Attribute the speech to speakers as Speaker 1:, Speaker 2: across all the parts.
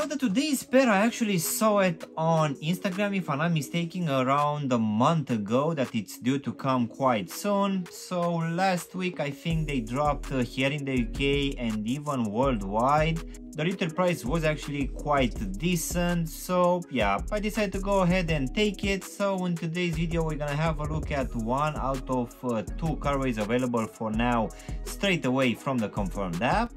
Speaker 1: So the today's pair, I actually saw it on Instagram, if I'm not mistaken, around a month ago, that it's due to come quite soon. So last week I think they dropped here in the UK and even worldwide. The retail price was actually quite decent, so yeah, I decided to go ahead and take it. So in today's video we're gonna have a look at one out of two colorways available for now straight away from the confirmed app.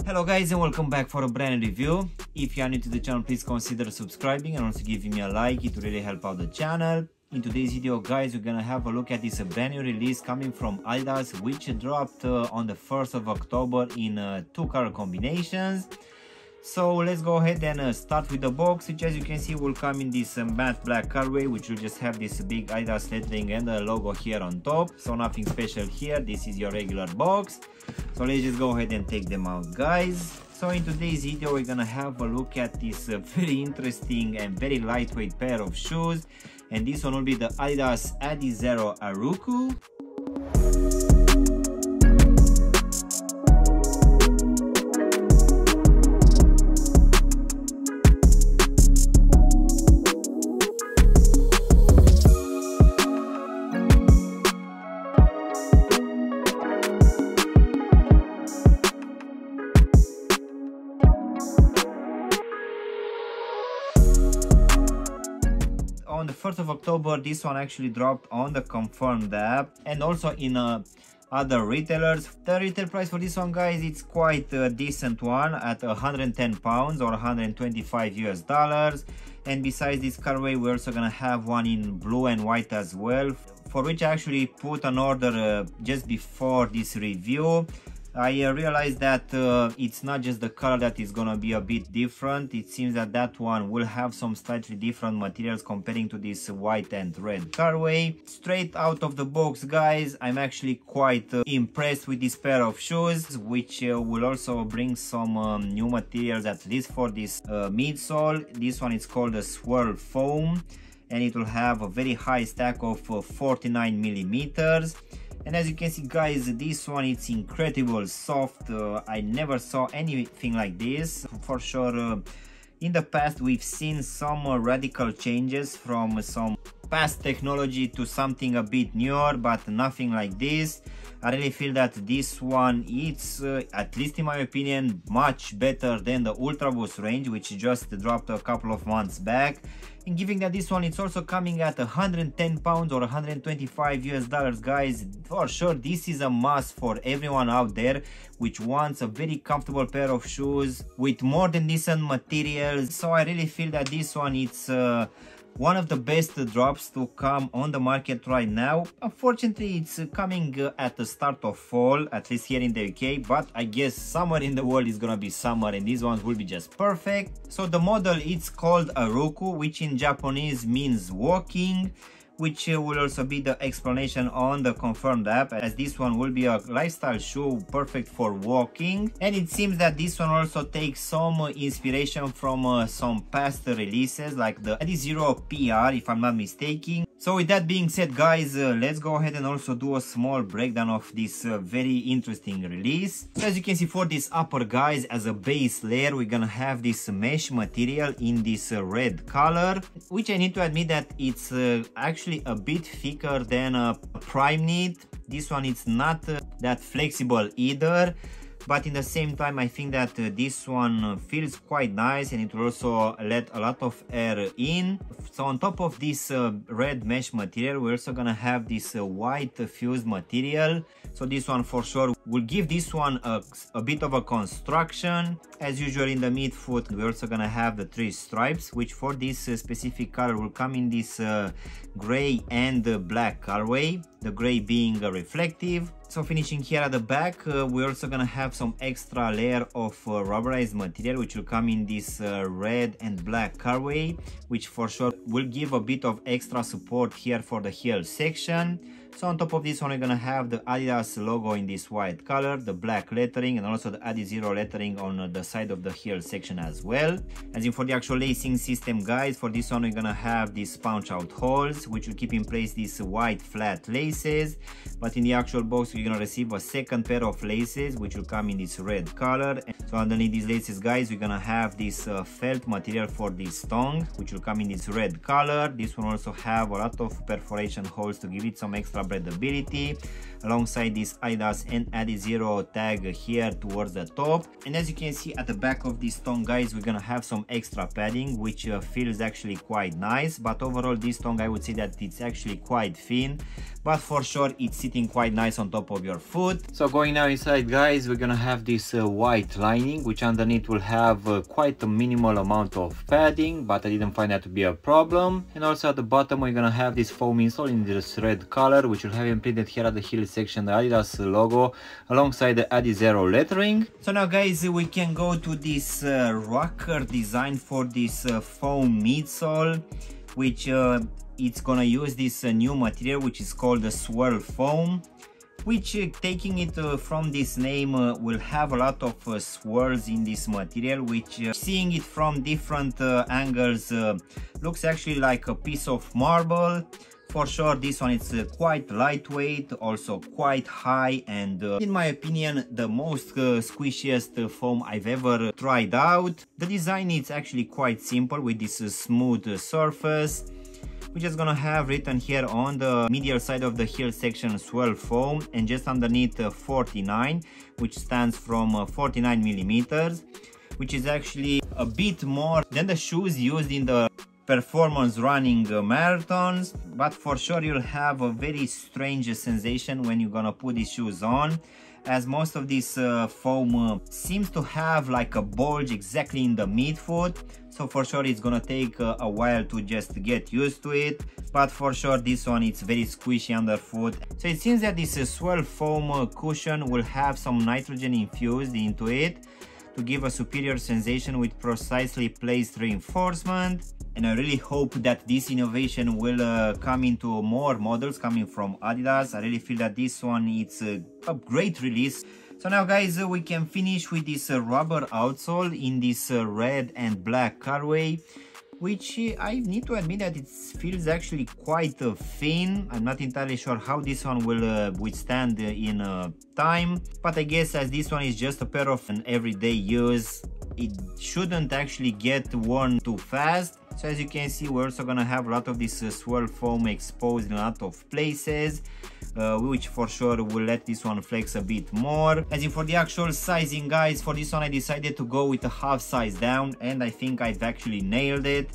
Speaker 1: Hello guys, and welcome back for a brand new review. If you are new to the channel, please consider subscribing and also giving me a like. It will really help out the channel. In today's video guys, we're gonna have a look at this brand new release coming from Adidas, which dropped on the 1st of October in two color combinations. So let's go ahead and start with the box, which as you can see will come in this matte black colorway, which will just have this big Adidas lettering and the logo here on top. So nothing special here, this is your regular box. So let's just go ahead and take them out guys. So in today's video we're gonna have a look at this very interesting and very lightweight pair of shoes, and this one will be the Adidas Adizero Aruku. On the 1st of October, this one actually dropped on the confirmed app and also in other retailers. The retail price for this one guys, it's quite a decent one at £110 or 125 US dollars. And besides this colorway, we're also gonna have one in blue and white as well, for which I actually put an order just before this review. I realized that it's not just the color that is gonna be a bit different. It seems that that one will have some slightly different materials comparing to this white and red colorway. Straight out of the box guys, I'm actually quite impressed with this pair of shoes, which will also bring some new materials, at least for this midsole. This one is called a SwirlFoam, and it will have a very high stack of 49 millimeters. And as you can see guys, this one it's incredible soft. I never saw anything like this. For sure, in the past we've seen some radical changes from some past technology to something a bit newer, but nothing like this. I really feel that this one it's at least in my opinion much better than the Ultra Boost range, which just dropped a couple of months back. And given that this one it's also coming at £110 or 125 US dollars guys, for sure this is a must for everyone out there which wants a very comfortable pair of shoes with more than decent materials. So I really feel that this one it's one of the best drops to come on the market right now. Unfortunately, it's coming at the start of fall, at least here in the UK, but I guess somewhere in the world is gonna be summer and these ones will be just perfect. So the model it's called Aruku, which in Japanese means walking, which will also be the explanation on the confirmed app, as this one will be a lifestyle shoe perfect for walking. And it seems that this one also takes some inspiration from some past releases like the Adizero PR, if I'm not mistaken. So with that being said guys, let's go ahead and also do a small breakdown of this very interesting release. So as you can see, for this upper guys, as a base layer we're gonna have this mesh material in this red color, which I need to admit that it's actually a bit thicker than a prime knit. This one it's not that flexible either, but in the same time I think that this one feels quite nice and it will also let a lot of air in. So on top of this red mesh material, we're also gonna have this white fused material. So this one for sure will give this one a bit of a construction. As usual in the midfoot, we're also gonna have the 3 stripes, which for this specific color will come in this gray and black colorway, the gray being reflective. So finishing here at the back, we're also gonna have some extra layer of rubberized material, which will come in this red and black colorway, which for sure will give a bit of extra support here for the heel section. So on top of this one, we're gonna have the Adidas logo in this white color, the black lettering, and also the Adizero lettering on the side of the heel section as well. As in for the actual lacing system, guys, for this one we're gonna have these punch out holes, which will keep in place these white flat laces. But in the actual box, you're gonna receive a second pair of laces, which will come in this red color. So underneath these laces, guys, we're gonna have this felt material for this tongue, which will come in this red color. This one also have a lot of perforation holes to give it some extra breathability, alongside this Adidas and Adizero tag here towards the top. And as you can see at the back of this tongue, guys, we're gonna have some extra padding, which feels actually quite nice. But overall, this tongue, I would say that it's actually quite thin, but for sure it's sitting quite nice on top of your foot. So going now inside, guys, we're gonna have this white lining, which underneath will have quite a minimal amount of padding, but I didn't find that to be a problem. And also at the bottom, we're gonna have this foam insole in this red color, which will have imprinted here at the heel section the Adidas logo alongside the Adizero lettering. So now, guys, we can go to this rocker design for this foam midsole, which it's gonna use this new material, which is called the SwirlFoam, which taking it from this name will have a lot of swirls in this material, which seeing it from different angles looks actually like a piece of marble. For sure, this one is quite lightweight, also quite high, and in my opinion, the most squishiest foam I've ever tried out. The design is actually quite simple with this smooth surface, which is gonna have written here on the medial side of the heel section SwirlFoam, and just underneath 49, which stands from 49 millimeters, which is actually a bit more than the shoes used in the performance running marathons. But for sure you'll have a very strange sensation when you're gonna put these shoes on, as most of this foam seems to have like a bulge exactly in the midfoot. So for sure it's gonna take a while to just get used to it, but for sure this one it's very squishy underfoot. So it seems that this SwirlFoam cushion will have some nitrogen infused into it to give a superior sensation with precisely placed reinforcement. And I really hope that this innovation will come into more models coming from Adidas. I really feel that this one it's a great release. So now, guys, we can finish with this rubber outsole in this red and black colorway, which I need to admit that it feels actually quite thin. I'm not entirely sure how this one will withstand in time, but I guess as this one is just a pair of an everyday use, it shouldn't actually get worn too fast. So as you can see, we're also gonna have a lot of this SwirlFoam exposed in a lot of places, which for sure will let this one flex a bit more. As in for the actual sizing, guys, for this one I decided to go with a half size down, and I think I've actually nailed it.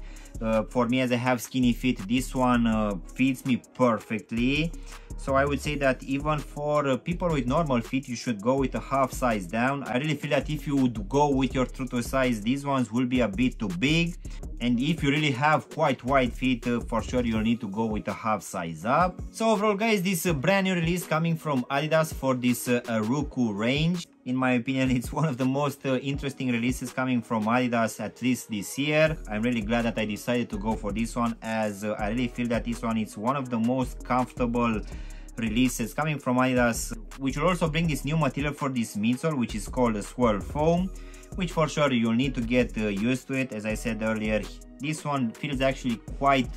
Speaker 1: For me, as I have skinny feet, this one fits me perfectly. So I would say that even for people with normal feet, you should go with a half size down. I really feel that if you would go with your true to size, these ones will be a bit too big. And if you really have quite wide feet, for sure you'll need to go with a half size up. So overall, guys, this brand new release coming from Adidas for this Aruku range. In my opinion, it's one of the most interesting releases coming from Adidas, at least this year. I'm really glad that I decided to go for this one, as I really feel that this one is one of the most comfortable releases coming from Adidas, which will also bring this new material for this midsole, which is called a SwirlFoam, which for sure you'll need to get used to it. As I said earlier, this one feels actually quite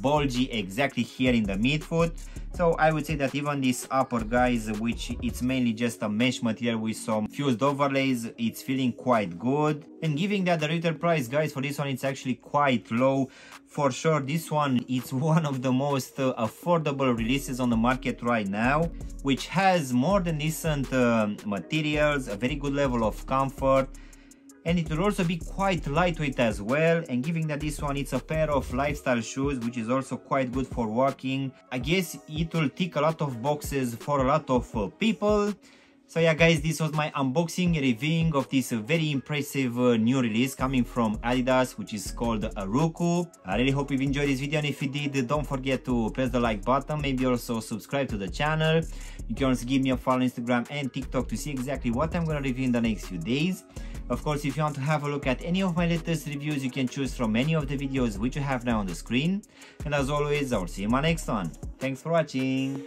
Speaker 1: bulgy exactly here in the midfoot. So I would say that even this upper, guys, which it's mainly just a mesh material with some fused overlays, it's feeling quite good. And given that the retail price, guys, for this one it's actually quite low, for sure this one it's one of the most affordable releases on the market right now, which has more than decent materials, a very good level of comfort, and it will also be quite lightweight as well. And given that this one it's a pair of lifestyle shoes, which is also quite good for walking, I guess it will tick a lot of boxes for a lot of people. So yeah, guys, this was my unboxing reviewing of this very impressive new release coming from Adidas, which is called Aruku. I really hope you've enjoyed this video, and if you did, don't forget to press the like button, maybe also subscribe to the channel. You can also give me a follow on Instagram and TikTok to see exactly what I'm gonna review in the next few days. Of course, if you want to have a look at any of my latest reviews, you can choose from any of the videos which you have now on the screen. And as always, I'll see you in my next one. Thanks for watching.